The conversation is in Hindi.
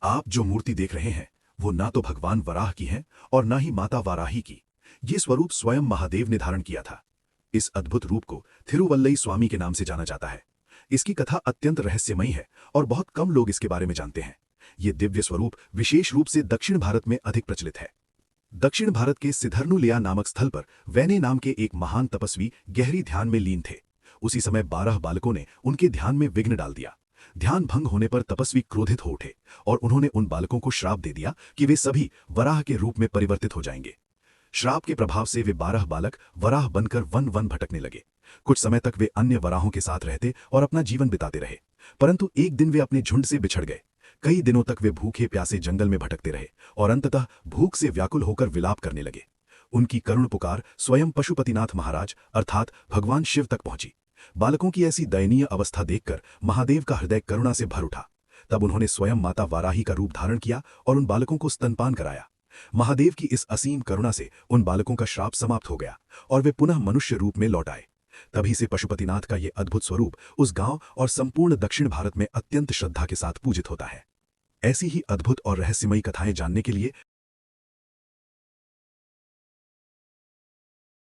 आप जो मूर्ति देख रहे हैं वो ना तो भगवान वराह की है और ना ही माता वाराही की। ये स्वरूप स्वयं महादेव ने धारण किया था। इस अद्भुत रूप को थिरुवल्लई स्वामी के नाम से जाना जाता है। इसकी कथा अत्यंत रहस्यमयी है और बहुत कम लोग इसके बारे में जानते हैं। ये दिव्य स्वरूप विशेष रूप से दक्षिण भारत में अधिक प्रचलित है। दक्षिण भारत के सिधरनुलिया नामक स्थल पर वैने नाम के एक महान तपस्वी गहरी ध्यान में लीन थे। उसी समय 12 बालकों ने उनके ध्यान में विघ्न डाल दिया। ध्यान भंग होने पर तपस्वी क्रोधित हो उठे और उन्होंने उन बालकों को श्राप दे दिया कि वे सभी वराह के रूप में परिवर्तित हो जाएंगे। श्राप के प्रभाव से वे 12 बालक वराह बनकर वन वन भटकने लगे। कुछ समय तक वे अन्य वराहों के साथ रहते और अपना जीवन बिताते रहे, परंतु एक दिन वे अपने झुंड से बिछड़ गए। कई दिनों तक वे भूखे प्यासे जंगल में भटकते रहे और अंततः भूख से व्याकुल होकर विलाप करने लगे। उनकी करुण पुकार स्वयं पशुपतिनाथ महाराज अर्थात भगवान शिव तक पहुंची। बालकों की ऐसी दयनीय अवस्था देखकर महादेव का हृदय करुणा से भर उठा। तब उन्होंने स्वयं माता वाराही का रूप धारण किया और उन बालकों को स्तनपान कराया। महादेव की इस असीम करुणा से उन बालकों का श्राप समाप्त हो गया और वे पुनः मनुष्य रूप में लौट आए। तभी से पशुपतिनाथ का ये अद्भुत स्वरूप उस गांव और संपूर्ण दक्षिण भारत में अत्यंत श्रद्धा के साथ पूजित होता है। ऐसी ही अद्भुत और रहस्यमयी कथाएं जानने के लिए